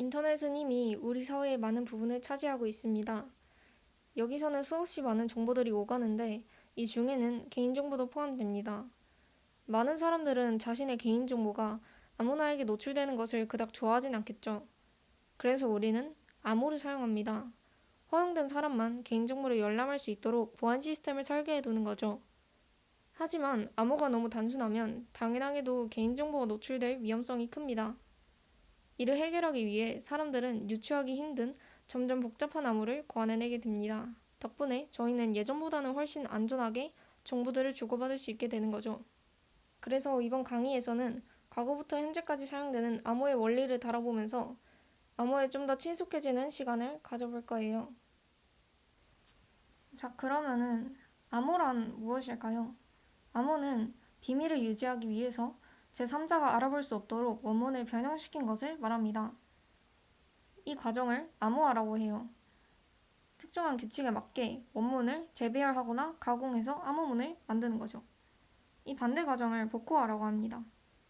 인터넷은 이미 우리 사회의 많은 부분을 차지하고 있습니다. 여기서는 수없이 많은 정보들이 오가는데 이 중에는 개인정보도 포함됩니다. 많은 사람들은 자신의 개인정보가 아무나에게 노출되는 것을 그닥 좋아하진 않겠죠. 그래서 우리는 암호를 사용합니다. 허용된 사람만 개인정보를 열람할 수 있도록 보안 시스템을 설계해 두는 거죠. 하지만 암호가 너무 단순하면 당연하게도 개인정보가 노출될 위험성이 큽니다. 이를 해결하기 위해 사람들은 유추하기 힘든 점점 복잡한 암호를 고안해내게 됩니다. 덕분에 저희는 예전보다는 훨씬 안전하게 정보들을 주고받을 수 있게 되는 거죠. 그래서 이번 강의에서는 과거부터 현재까지 사용되는 암호의 원리를 다뤄보면서 암호에 좀 더 친숙해지는 시간을 가져볼 거예요. 자, 그러면은 암호란 무엇일까요? 암호는 비밀을 유지하기 위해서 제3자가 알아볼 수 없도록 원문을 변형시킨 것을 말합니다. 이 과정을 암호화라고 해요. 특정한 규칙에 맞게 원문을 재배열하거나 가공해서 암호문을 만드는 거죠. 이 반대 과정을 복호화라고 합니다.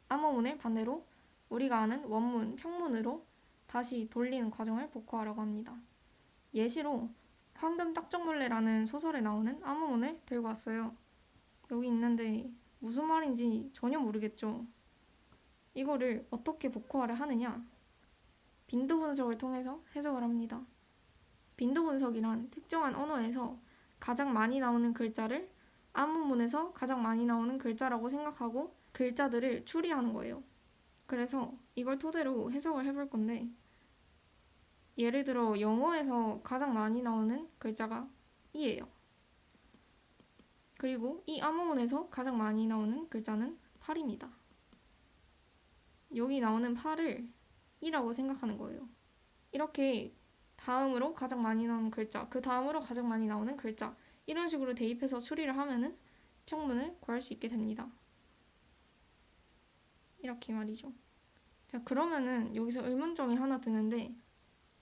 암호문을 반대로 우리가 아는 원문, 평문으로 다시 돌리는 과정을 복호화라고 합니다. 예시로 황금 딱정벌레라는 소설에 나오는 암호문을 들고 왔어요. 여기 있는데 무슨 말인지 전혀 모르겠죠. 이거를 어떻게 복호화를 하느냐? 빈도 분석을 통해서 해석을 합니다. 빈도 분석이란 특정한 언어에서 가장 많이 나오는 글자를 암호문에서 가장 많이 나오는 글자라고 생각하고 글자들을 추리하는 거예요. 그래서 이걸 토대로 해석을 해볼 건데, 예를 들어 영어에서 가장 많이 나오는 글자가 이예요. 그리고 이 암호문에서 가장 많이 나오는 글자는 8입니다. 여기 나오는 8을 이라고 생각하는 거예요. 이렇게 다음으로 가장 많이 나오는 글자, 그 다음으로 가장 많이 나오는 글자, 이런 식으로 대입해서 추리를 하면은 평문을 구할 수 있게 됩니다. 이렇게 말이죠. 자, 그러면은 여기서 의문점이 하나 드는데,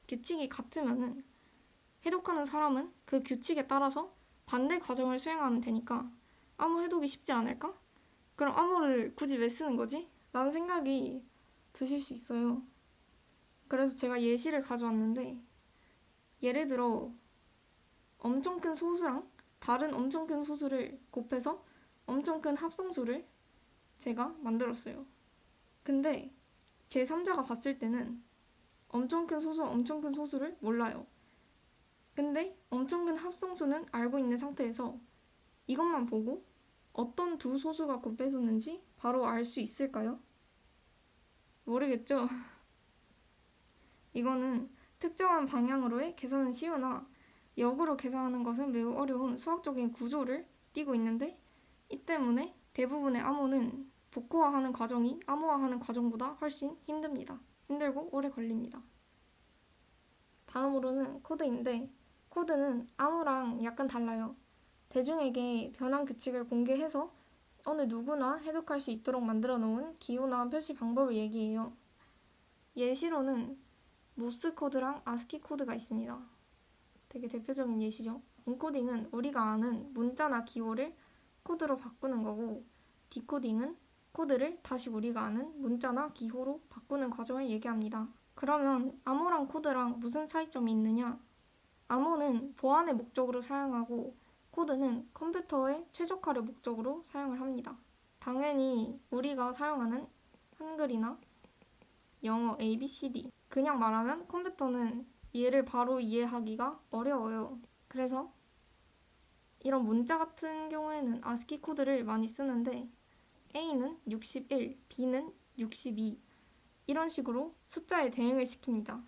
규칙이 같으면은 해독하는 사람은 그 규칙에 따라서 반대 과정을 수행하면 되니까 암호 해독이 쉽지 않을까? 그럼 암호를 굳이 왜 쓰는 거지? 라는 생각이 드실 수 있어요. 그래서 제가 예시를 가져왔는데, 예를 들어 엄청 큰 소수랑 다른 엄청 큰 소수를 곱해서 엄청 큰 합성수를 제가 만들었어요. 근데 제3자가 봤을 때는 엄청 큰 소수, 엄청 큰 소수를 몰라요. 근데 엄청 큰 합성수는 알고 있는 상태에서 이것만 보고 어떤 두 소수가 곱해졌는지 바로 알 수 있을까요? 모르겠죠? 이거는 특정한 방향으로의 계산은 쉬우나 역으로 계산하는 것은 매우 어려운 수학적인 구조를 띠고 있는데, 이 때문에 대부분의 암호는 복호화하는 과정이 암호화하는 과정보다 훨씬 힘듭니다. 힘들고 오래 걸립니다. 다음으로는 코드인데, 코드는 암호랑 약간 달라요. 대중에게 변환 규칙을 공개해서 어느 누구나 해독할 수 있도록 만들어 놓은 기호나 표시 방법을 얘기해요. 예시로는 모스 코드랑 아스키 코드가 있습니다. 되게 대표적인 예시죠. 인코딩은 우리가 아는 문자나 기호를 코드로 바꾸는 거고, 디코딩은 코드를 다시 우리가 아는 문자나 기호로 바꾸는 과정을 얘기합니다. 그러면 암호랑 코드랑 무슨 차이점이 있느냐? 암호는 보안의 목적으로 사용하고 코드는 컴퓨터의 최적화를 목적으로 사용을 합니다. 당연히 우리가 사용하는 한글이나 영어 A, B, C, D, 그냥 말하면 컴퓨터는 얘를 바로 이해하기가 어려워요. 그래서 이런 문자 같은 경우에는 아스키 코드를 많이 쓰는데, A는 61, B는 62, 이런 식으로 숫자에 대응을 시킵니다.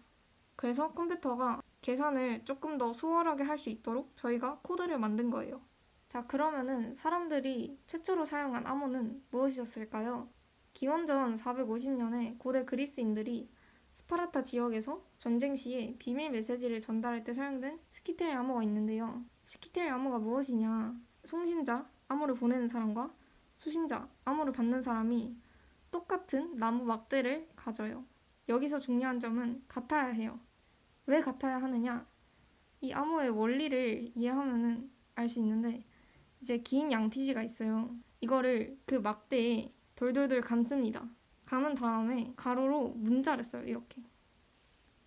그래서 컴퓨터가 계산을 조금 더 수월하게 할 수 있도록 저희가 코드를 만든 거예요. 자, 그러면은 사람들이 최초로 사용한 암호는 무엇이었을까요? 기원전 450년에 고대 그리스인들이 스파르타 지역에서 전쟁 시에 비밀 메시지를 전달할 때 사용된 스키텔 암호가 있는데요. 스키텔 암호가 무엇이냐? 송신자, 암호를 보내는 사람과 수신자, 암호를 받는 사람이 똑같은 나무 막대를 가져요. 여기서 중요한 점은 같아야 해요. 왜 같아야 하느냐? 이 암호의 원리를 이해하면은 알 수 있는데, 이제 긴 양피지가 있어요. 이거를 그 막대에 돌돌돌 감습니다. 감은 다음에 가로로 문자를 써요. 이렇게.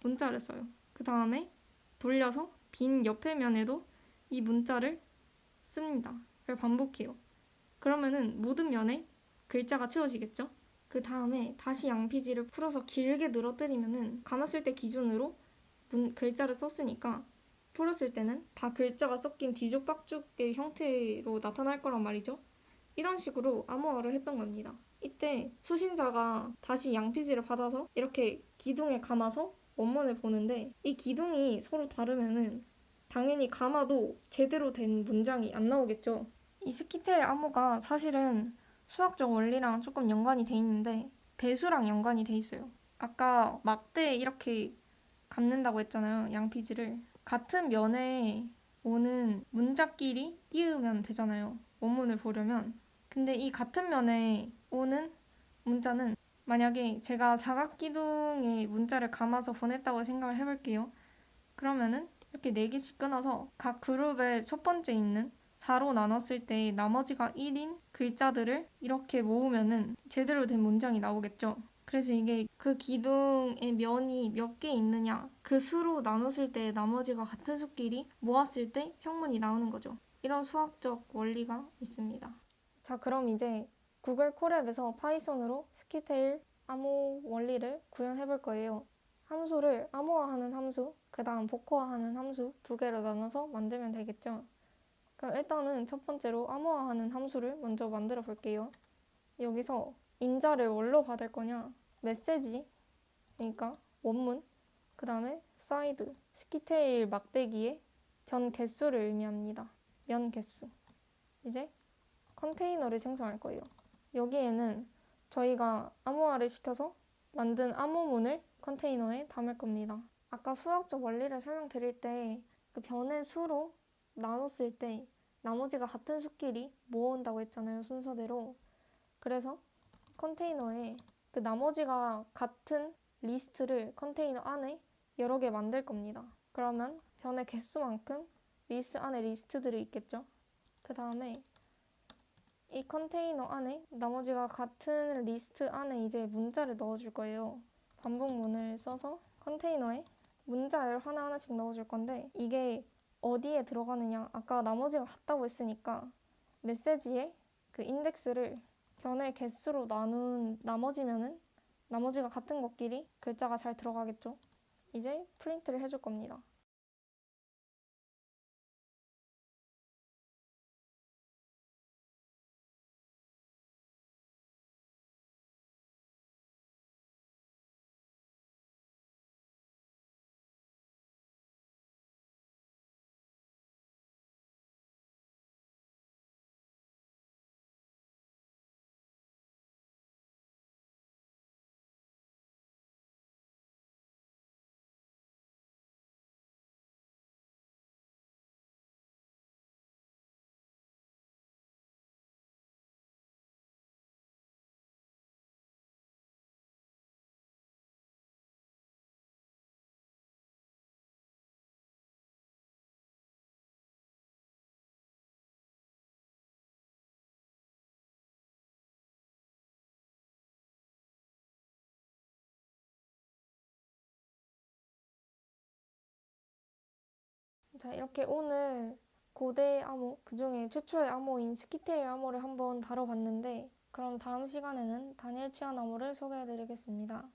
문자를 써요. 그 다음에 돌려서 빈 옆에 면에도 이 문자를 씁니다. 그걸 반복해요. 그러면은 모든 면에 글자가 채워지겠죠? 그 다음에 다시 양피지를 풀어서 길게 늘어뜨리면은 감았을 때 기준으로 글자를 썼으니까 풀었을 때는 다 글자가 섞인 뒤죽박죽의 형태로 나타날 거란 말이죠. 이런 식으로 암호화를 했던 겁니다. 이때 수신자가 다시 양피지를 받아서 이렇게 기둥에 감아서 원문을 보는데 이 기둥이 서로 다르면은 당연히 감아도 제대로 된 문장이 안 나오겠죠. 이 스키텔 암호가 사실은 수학적 원리랑 조금 연관이 돼 있는데 배수랑 연관이 돼 있어요. 아까 막대 이렇게 감는다고 했잖아요. 양피지를. 같은 면에 오는 문자끼리 띄우면 되잖아요. 원문을 보려면. 근데 이 같은 면에 오는 문자는 만약에 제가 사각기둥에 문자를 감아서 보냈다고 생각을 해볼게요. 그러면은 이렇게 4개씩 끊어서 각 그룹의 첫 번째 있는 4로 나눴을 때 나머지가 1인 글자들을 이렇게 모으면은 제대로 된 문장이 나오겠죠. 그래서 이게 그 기둥의 면이 몇 개 있느냐 그 수로 나눴을 때 나머지가 같은 수끼리 모았을 때 형문이 나오는 거죠. 이런 수학적 원리가 있습니다. 자, 그럼 이제 구글 콜앱에서 파이썬으로 스키테일 암호 원리를 구현해 볼 거예요. 함수를 암호화하는 함수, 그 다음 복호화하는 함수 2개로 나눠서 만들면 되겠죠. 그럼 일단은 첫 번째로 암호화하는 함수를 먼저 만들어 볼게요. 여기서 인자를 뭘로 받을 거냐? 메시지, 그러니까 원문, 그 다음에 사이드, 스키테일 막대기의 변 개수를 의미합니다. 면 개수. 이제 컨테이너를 생성할 거예요. 여기에는 저희가 암호화를 시켜서 만든 암호문을 컨테이너에 담을 겁니다. 아까 수학적 원리를 설명드릴 때 그 변의 수로 나눴을 때 나머지가 같은 수끼리 모은다고 했잖아요. 순서대로. 그래서 컨테이너에 그 나머지가 같은 리스트를 컨테이너 안에 여러 개 만들 겁니다. 그러면 변의 개수만큼 리스트 안에 리스트들이 있겠죠. 그 다음에 이 컨테이너 안에 나머지가 같은 리스트 안에 이제 문자를 넣어줄 거예요. 반복문을 써서 컨테이너에 문자를 하나하나씩 넣어줄 건데 이게 어디에 들어가느냐 아까 나머지가 같다고 했으니까 메시지에 그 인덱스를 변의 개수로 나눈 나머지면은 나머지가 같은 것끼리 글자가 잘 들어가겠죠. 이제 프린트를 해줄 겁니다. 자, 이렇게 오늘 고대 암호, 그중에 최초의 암호인 스키테일 암호를 한번 다뤄봤는데 그럼 다음 시간에는 단일 치환 암호를 소개해드리겠습니다.